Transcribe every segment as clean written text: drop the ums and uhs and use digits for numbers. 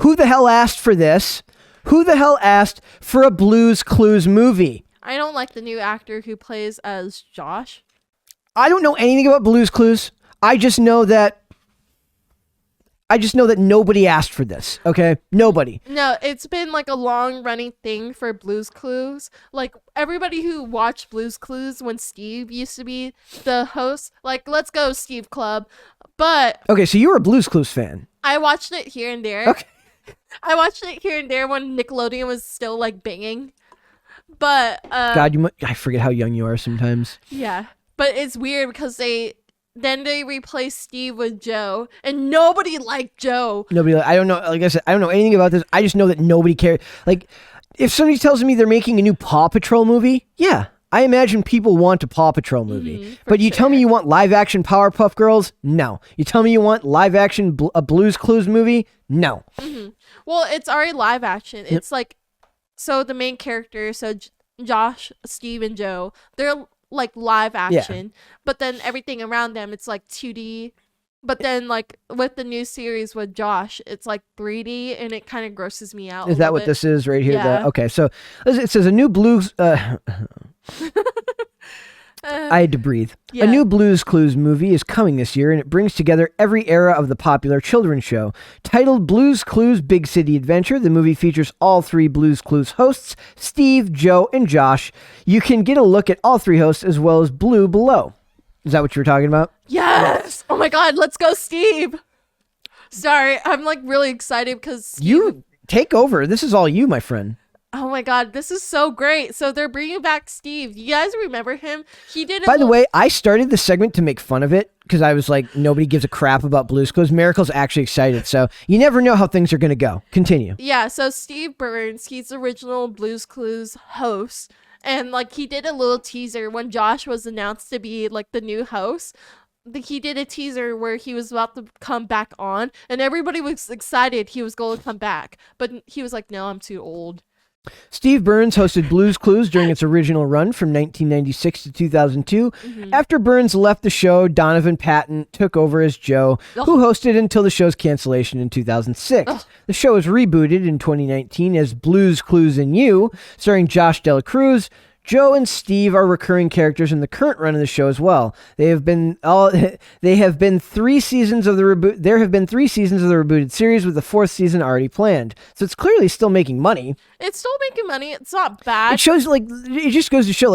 Who the hell asked for this? Who the hell asked for a Blue's Clues movie? I don't like the new actor who plays as Josh. I don't know anything about Blue's Clues. I just know that nobody asked for this, okay? Nobody. No, it's been like a long running thing for Blue's Clues. Like everybody who watched Blue's Clues when Steve used to be the host, like let's go Steve Club. But Okay, so you were a Blue's Clues fan. I watched it here and there. Okay. I watched it here and there when Nickelodeon was still like banging. But God, I forget how young you are sometimes. yeah. But it's weird because they replaced Steve with Joe, and nobody liked Joe. Nobody, I don't know, like I said, I don't know anything about this. I just know that nobody cared. Like, if somebody tells me they're making a new Paw Patrol movie, yeah, I imagine people want a Paw Patrol movie. But you tell me you want live action Powerpuff Girls? No. You tell me you want live action a Blue's Clues movie? No. Well, it's already live action. It's like, so the main characters, so Josh, Steve, and Joe, they're like live action, but then everything around them, it's like 2D. But then like with the new series with Josh, it's like 3D, and it kind of grosses me out. Is that what this is right here? Yeah. Okay, so it says a new Blues... I had to breathe. Yeah. A new Blue's Clues movie is coming this year, and it brings together every era of the popular children's show. Titled Blue's Clues Big City Adventure, the movie features all three Blue's Clues hosts, Steve, Joe, and Josh. You can get a look at all three hosts as well as Blue below. Is that what you were talking about? Yes! Oh my god, let's go, Steve! Sorry, I'm like really excited because You take over. This is all you, my friend. oh my god, this is so great. So they're bringing back Steve. You guys remember him? He did. By the way, I started the segment to make fun of it because I was like, nobody gives a crap about Blue's Clues. Miracle's actually excited, so you never know how things are going to go. Continue. Yeah, so Steve Burns, he's the original Blue's Clues host. And like he did a little teaser when Josh was announced to be like the new host. He did a teaser where he was about to come back on, and everybody was excited he was going to come back. But he was like, no, I'm too old. Steve Burns hosted Blue's Clues during its original run from 1996 to 2002. After Burns left the show, Donovan Patton took over as Joe, who hosted until the show's cancellation in 2006. The show was rebooted in 2019 as Blue's Clues and You, starring Josh Dela Cruz. Joe and Steve are recurring characters in the current run of the show as well. They have been 3 seasons of the reboot. There have been 3 seasons of the rebooted series, with the 4th season already planned. So it's clearly still making money. It's still making money. It's not bad. It shows it just goes to show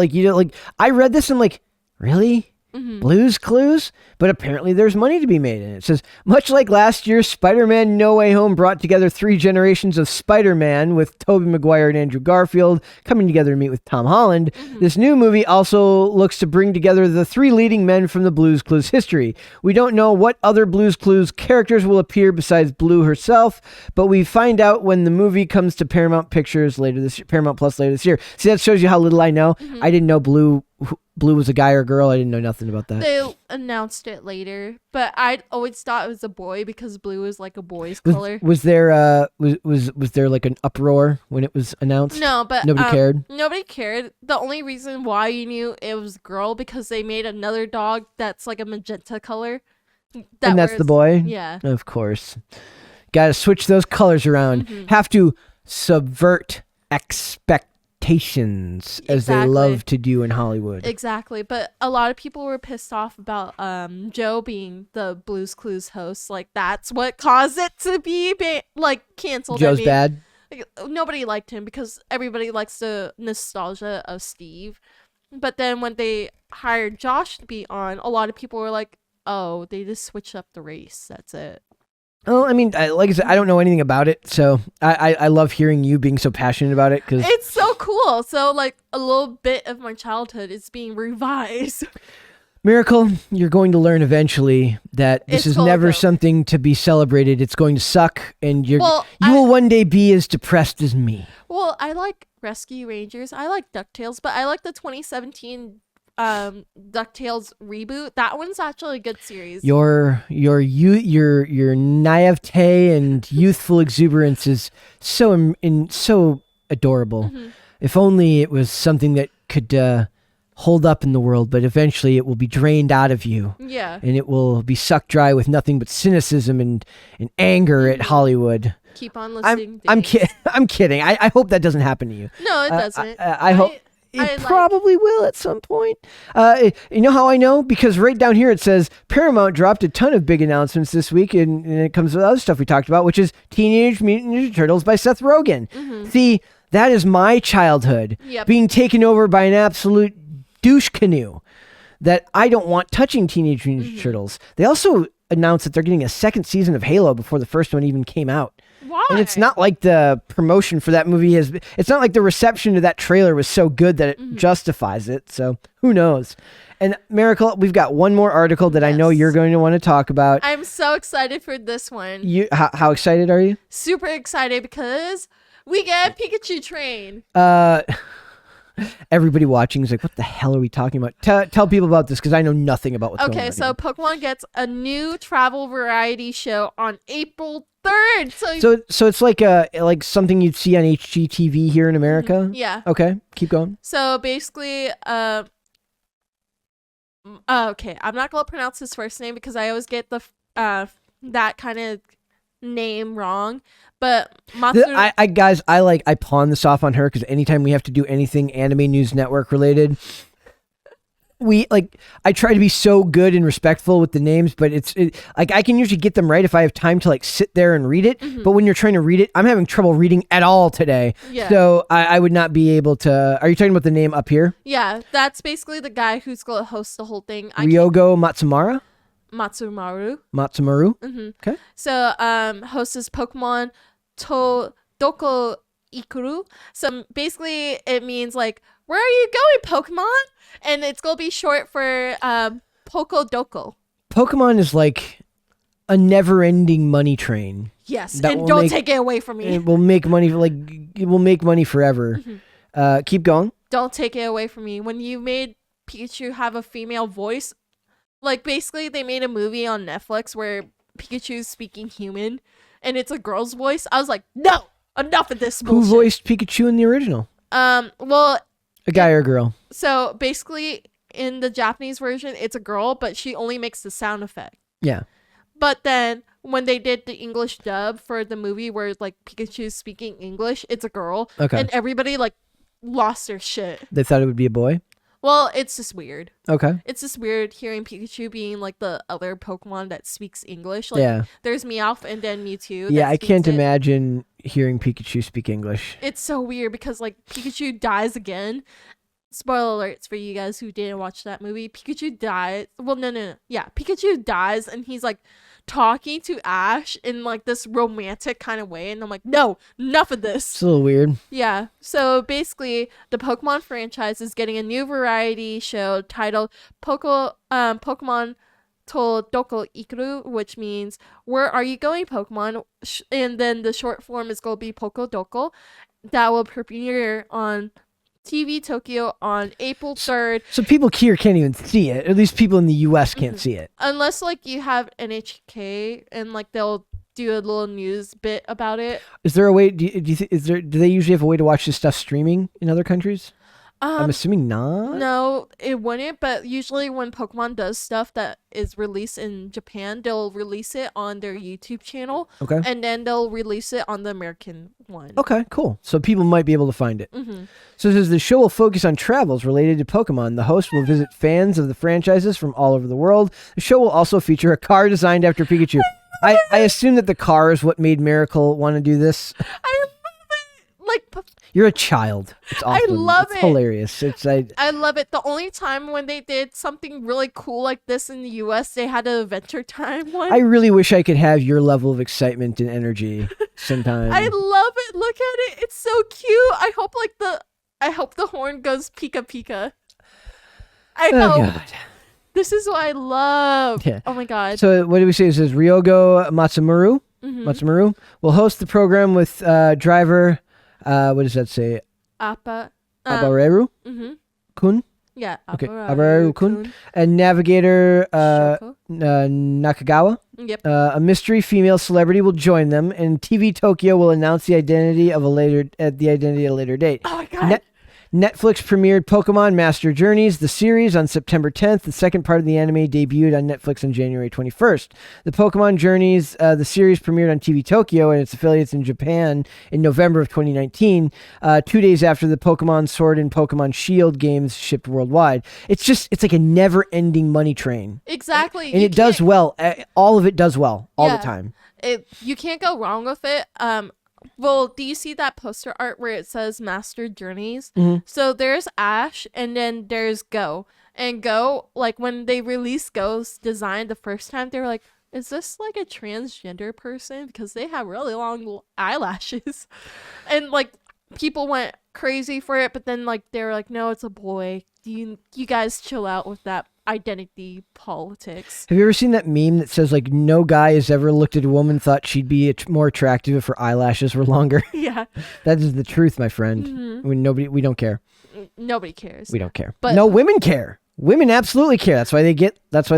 I read this and like, really? Blue's Clues? But apparently there's money to be made in it. It says, much like last year's Spider-Man No Way Home brought together 3 generations of Spider-Man with Tobey Maguire and Andrew Garfield coming together to meet with Tom Holland, this new movie also looks to bring together the 3 leading men from the Blue's Clues history. We don't know what other Blue's Clues characters will appear besides Blue herself, but we find out when the movie comes to Paramount Plus later this year. See, that shows you how little I know. I didn't know Blue was a guy or girl. I didn't know nothing about that. They announced it later, but I always thought it was a boy because blue is like a boy's color. Was there was there like an uproar when it was announced? No, but nobody cared. Nobody cared. The only reason why you knew it was a girl because they made another dog that's like a magenta color. And that's the boy? Yeah. Of course. Got to switch those colors around. Have to subvert expectations, as they love to do in Hollywood. Exactly. But a lot of people were pissed off about Joe being the Blue's Clues host. Like, that's what caused it to be canceled. Joe's bad? Like, nobody liked him because everybody likes the nostalgia of Steve. But then when they hired Josh to be on, a lot of people were like, oh, they just switched up the race. That's it. Well, I mean, like I said, I don't know anything about it, so I love hearing you being so passionate about it. Cause it's so cool. So, like, a little bit of my childhood is being revised. Miracle, you're going to learn eventually that this is never something to be celebrated. It's going to suck, and you will one day be as depressed as me. Well, I like Rescue Rangers. I like DuckTales, but I like the 2017 DuckTales reboot. That one's actually a good series. Your naivete and youthful exuberance is so adorable. If only it was something that could hold up in the world, but eventually it will be drained out of you. Yeah. And it will be sucked dry with nothing but cynicism and anger at Hollywood. Keep on listening. I'm kidding. I hope that doesn't happen to you. No, it doesn't. I hope. It probably will at some point. You know how I know? Because right down here it says Paramount dropped a ton of big announcements this week, and it comes with other stuff we talked about, which is Teenage Mutant Ninja Turtles by Seth Rogen. See, that is my childhood being taken over by an absolute douche canoe that I don't want touching Teenage Mutant Ninja Turtles. They also announced that they're getting a second season of Halo before the first one even came out. Why? And it's not like the promotion for that movie it's not like the reception to that trailer was so good that it justifies it. So who knows? And Miracle, we've got one more article that I know you're going to want to talk about. I'm so excited for this one. How excited are you? Super excited because we get Pikachu train. Everybody watching is like, what the hell are we talking about? Tell people about this because I know nothing about what's going on. Okay, so Pokemon gets a new travel variety show on April 3rd. So it's like something you'd see on HGTV here in America? Yeah. Okay, keep going. So basically, okay, I'm not going to pronounce his first name because I always get the that kind of name wrong. But I pawn this off on her because anytime we have to do anything Anime News Network related, I try to be so good and respectful with the names, but I can usually get them right if I have time to sit there and read it. But when you're trying to read it, I'm having trouble reading at all today. Yeah. So I would not be able to. Are you talking about the name up here? Yeah, that's basically the guy who's going to host the whole thing. Ryogo Matsumara. Matsumaru. Okay. So hosts his Pokemon Doko Ikuru. So basically it means where are you going, Pokemon? And it's gonna be short for Poco Doko. Pokemon is like a never-ending money train. Yes, and don't take it away from me. It will make money it will make money forever. Keep going. Don't take it away from me. When you made Pikachu have a female voice, basically they made a movie on Netflix where Pikachu's speaking human and it's a girl's voice. I was like, no, enough of this bullshit. Who voiced Pikachu in the original? Well, a guy or a girl? So basically in the Japanese version, it's a girl, but she only makes the sound effect. Yeah. But then when they did the English dub for the movie where Pikachu's speaking English, it's a girl. Okay. And everybody lost their shit. They thought it would be a boy? Well, it's just weird. Okay. It's just weird hearing Pikachu being the other Pokemon that speaks English. Yeah. There's Meowth and then Mewtwo. Yeah, I can't imagine hearing Pikachu speak English. It's so weird because Pikachu dies again. Spoiler alerts for you guys who didn't watch that movie. Pikachu dies. Well, no. Yeah, Pikachu dies and he's talking to Ash in this romantic kind of way, and I'm like, no, enough of this. It's a little weird. Yeah. So basically, the Pokemon franchise is getting a new variety show titled Pokemon Doko Ikuru, which means where are you going, Pokemon? And then the short form is going to be Poco Doko. That will premiere on TV Tokyo on April 3rd. So people here can't even see it. At least people in the US can't see it. Unless you have NHK and they'll do a little news bit about it. Is there a way do they usually have a way to watch this stuff streaming in other countries? I'm assuming not. No, it wouldn't, but usually when Pokemon does stuff that is released in Japan, they'll release it on their YouTube channel. Okay. And then they'll release it on the American one. Okay, cool. So people might be able to find it. So it says the show will focus on travels related to Pokemon. The host will visit fans of the franchises from all over the world. The show will also feature a car designed after Pikachu. I assume that the car is what made Miracle want to do this. I love it. You're a child. It's awesome. I love it's it. Hilarious. I love it. The only time when they did something really cool like this in the US, they had an Adventure Time one. I really wish I could have your level of excitement and energy sometime. I love it. Look at it. It's so cute. I hope the horn goes Pika Pika. I hope. God. This is what I love. Yeah. Oh my god. So what do we say? It says Ryogo Matsumuru. Matsumuru will host the program with driver. What does that say? Abareru Kun. Yeah. Okay. Abareru Kun and navigator Nakagawa. Yep. A mystery female celebrity will join them, and TV Tokyo will announce the identity at a later date. Oh my god. Netflix premiered Pokemon Master Journeys, the series, on September 10th. The second part of the anime debuted on Netflix on January 21st. The Pokemon Journeys, the series, premiered on TV Tokyo and its affiliates in Japan in November of 2019, 2 days after the Pokemon Sword and Pokemon Shield games shipped worldwide. It's like a never-ending money train. Exactly. And it does well. All of it does well all the time. You can't go wrong with it. Well, do you see that poster art where it says Master Journeys? Mm-hmm. So there's Ash and then there's Go. And Go, like when they released Go's design the first time, they were like, is this like a transgender person? Because they have really long eyelashes. And like people went crazy for it, but then like they were like, no, it's a boy. You guys chill out with that identity politics. Have you ever seen that meme that says like no guy has ever looked at a woman thought she'd be more attractive if her eyelashes were longer? Yeah. That is the truth, my friend. Mm-hmm. We don't care. Nobody cares. We don't care. But no, women care. Women absolutely care. That's why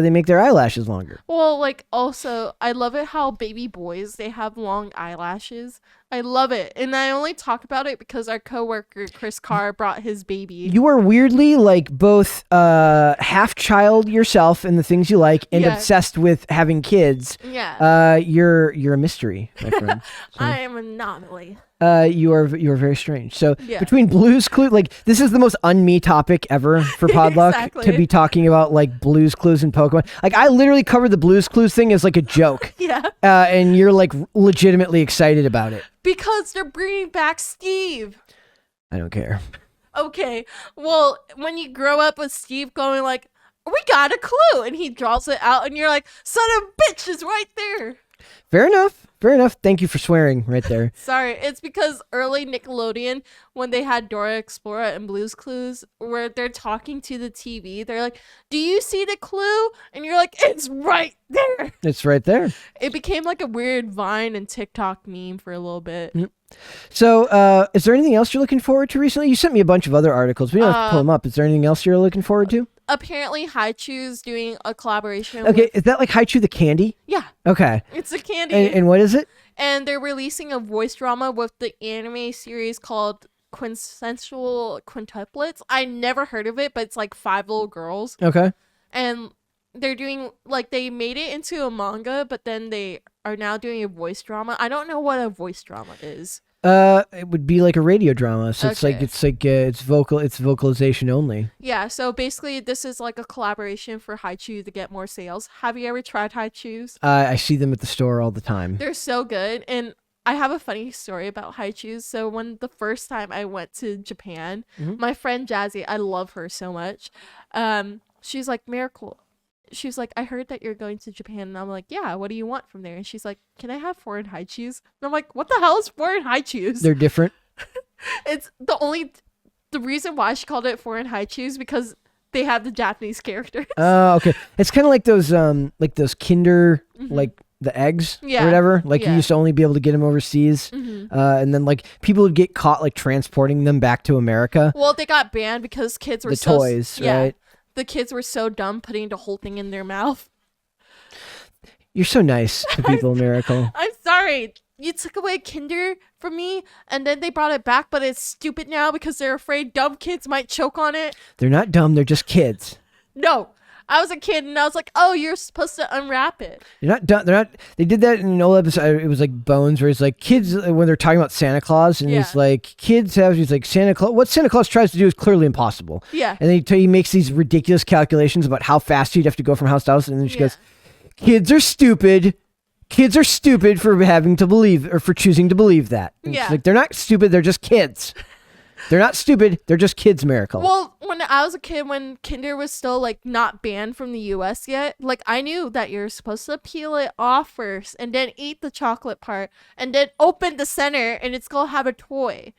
they make their eyelashes longer. Well, like also, I love it how baby boys, they have long eyelashes. I love it. And I only talk about it because our coworker Chris Carr brought his baby. You are weirdly like both half child yourself and the things you like and obsessed with having kids. Yeah. You're a mystery, my friend. So. I am an anomaly. You are very strange. So between Blue's Clues, like this is the most un-me topic ever for Podluck to be talking about like Blue's Clues and Pokemon. Like I literally covered the Blue's Clues thing as like a joke. Yeah. And you're like legitimately excited about it. Because they're bringing back Steve. I don't care. Okay. Well, when you grow up with Steve going like, we got a clue, and he draws it out, and you're like, son of a bitch is right there. Fair enough. Fair enough. Thank you for swearing right there. Sorry, it's because early Nickelodeon, when they had Dora Explorer and Blue's Clues, where they're talking to the TV, they're like, do you see the clue? And you're like, it's right there. It's right there. It became like a weird Vine and TikTok meme for a little bit. Mm. So, is there anything else you're looking forward to recently? You sent me a bunch of other articles. We don't have to pull them up. Is there anything else you're looking forward to? Apparently, Haichu's doing a collaboration. Okay, is that like Haichu the candy? Yeah. Okay. It's a candy. And what is it? And they're releasing a voice drama with the anime series called Quintessential Quintuplets. I never heard of it, but it's like 5 little girls. Okay. And they're doing, like, they made it into a manga, but then they are now doing a voice drama. I don't know what a voice drama is. It would be like a radio drama. So it's vocalization only. Yeah, so basically this is like a collaboration for Haichu to get more sales. Have you ever tried Haichu's? I see them at the store all the time. They're so good. And I have a funny story about Haichu's. So when the first time I went to Japan, my friend Jazzy, I love her so much. She's like, Miracle. She's like, I heard that you're going to Japan. And I'm like, yeah, what do you want from there? And she's like, can I have foreign Haichus? And I'm like, what the hell is foreign Haichus? They're different. It's the reason why she called it foreign Haichus because they have the Japanese characters. Oh, okay. It's kind of like those Kinder, like the eggs or whatever. Like you used to only be able to get them overseas. And then like people would get caught like transporting them back to America. Well, they got banned because kids were the toys, right? The kids were so dumb putting the whole thing in their mouth. You're so nice to people, Miracle. I'm sorry. You took away Kinder from me, and then they brought it back, but it's stupid now because they're afraid dumb kids might choke on it. They're not dumb. They're just kids. No. I was a kid, and I was like, oh, you're supposed to unwrap it. They're not dumb. They're not. They did that in an old episode. It was like Bones, where it's like kids, when they're talking about Santa Claus, and he's like, kids have, he's like, Santa Claus, what Santa Claus tries to do is clearly impossible. Yeah. And then he makes these ridiculous calculations about how fast you'd have to go from house to house, and then she goes, kids are stupid. Kids are stupid for having to believe, or for choosing to believe that. And it's like, they're not stupid, they're just kids. They're not stupid, they're just kids, Miracle. Well, when I was a kid, when Kinder was still like not banned from the US yet, like I knew that you're supposed to peel it off first and then eat the chocolate part and then open the center and it's gonna have a toy.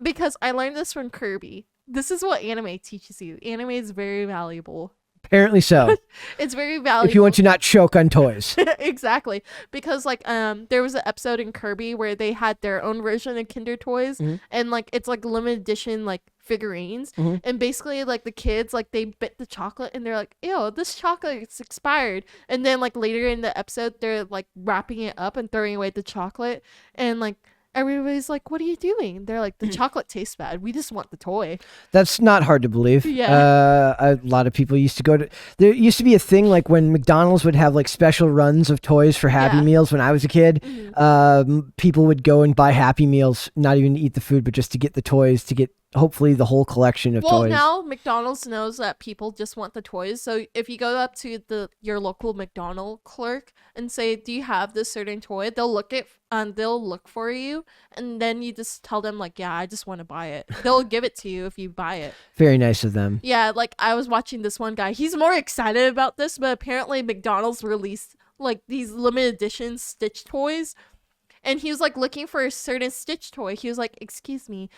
Because I learned this from Kirby. This is what anime teaches you. Anime is very valuable. Apparently so. It's very valuable. If you want to not choke on toys. Exactly. Because like there was an episode in Kirby where they had their own version of Kinder toys and like it's like limited edition like figurines and basically like the kids like they bit the chocolate and they're like, ew, this chocolate is expired, and then like later in the episode they're like wrapping it up and throwing away the chocolate, and like everybody's like, what are you doing? They're like, the chocolate tastes bad. We just want the toy. That's not hard to believe. Yeah. A lot of people used to go to. There used to be a thing like when McDonald's would have like special runs of toys for Happy Yeah. Meals when I was a kid. People would go and buy Happy Meals, not even to eat the food, but just to get the toys, to get hopefully the whole collection of Well, toys. now McDonald's knows that people just want the toys. So if you go up to your local McDonald's clerk and say, "Do you have this certain toy?" They'll look for you, and then you just tell them like, "Yeah, I just want to buy it." They'll give it to you if you buy it. Very nice of them. Yeah, like I was watching this one guy. He's more excited about this, but apparently McDonald's released like these limited edition Stitch toys, and he was like looking for a certain Stitch toy. He was like, "Excuse me,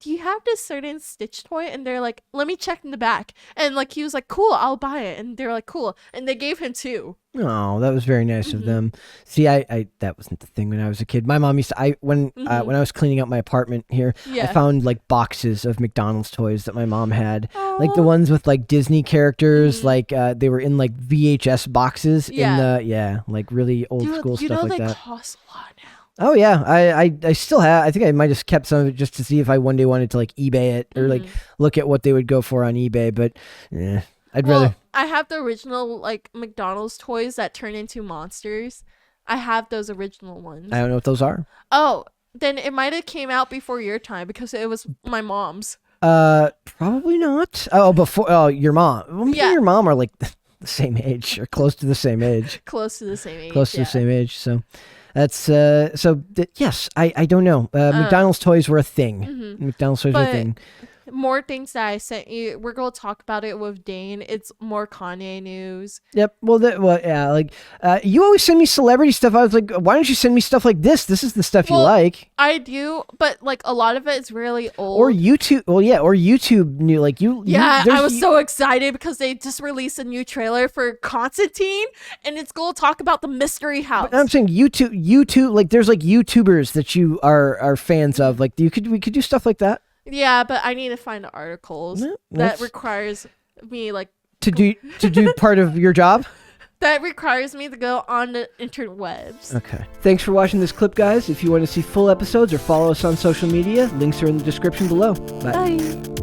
do you have this certain Stitch toy?" And they're like, "Let me check in the back." And like he was like, "Cool, I'll buy it." And they're like, "Cool." And they gave him 2. Oh, that was very nice of them. See, I that wasn't the thing when I was a kid. My mom used to. When I was cleaning out my apartment here, Yeah. I found like boxes of McDonald's toys that my mom had, like the Aw. ones with like Disney characters. Like they were in like VHS boxes Yeah. in the like really old school You stuff know like they that. cost a lot now. Oh yeah, I still have. I think I might have kept some of it just to see if I one day wanted to like eBay it or like look at what they would go for on eBay. But I'd Well, rather. I have the original like McDonald's toys that turn into monsters. I have those original ones. I don't know what those are. Oh, then it might have came out before your time because it was my mom's. Probably not. Oh, before. Oh, your mom. Well, me Yeah. and your mom are like the same age or close to the same age. Close to the same age. Close to yeah. the same age. So that's yes. I don't know. McDonald's toys were a thing. McDonald's toys were a but- thing. More things that I sent you. We're going to talk about it with Dane. It's more Kanye news. Yep. Well, yeah. Like, you always send me celebrity stuff. I was like, why don't you send me stuff like this? This is the stuff you Well, like. I do, but like a lot of it is really old. Or YouTube. Well, yeah. Or YouTube new. Like you. Yeah, there's- I was so excited because they just released a new trailer for Constantine, and it's going to talk about the mystery house. I'm saying YouTube. Like, there's like YouTubers that you are fans of. Like, we could do stuff like that. Yeah, but I need to find the articles. Yeah, That that's- requires me like to do part of your job. that requires me to go on the interwebs. Okay. Thanks for watching this clip, guys. If you want to see full episodes or follow us on social media, links are in the description below. Bye. Bye.